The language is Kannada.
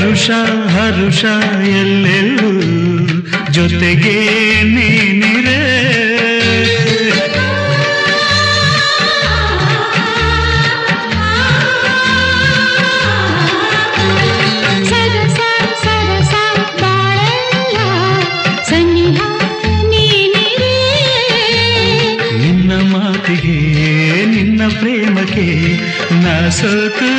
ಹರುಷ ಹರುಷ ಎಲ್ಲೆಲ್ಲೂ ಜೊತೆಗೆ ನೀನಿರೆ. ನಿನ್ನ ಮಾತಿಗೆ ನಿನ್ನ ಪ್ರೇಮಕ್ಕೆ ನಾ ಸೋತು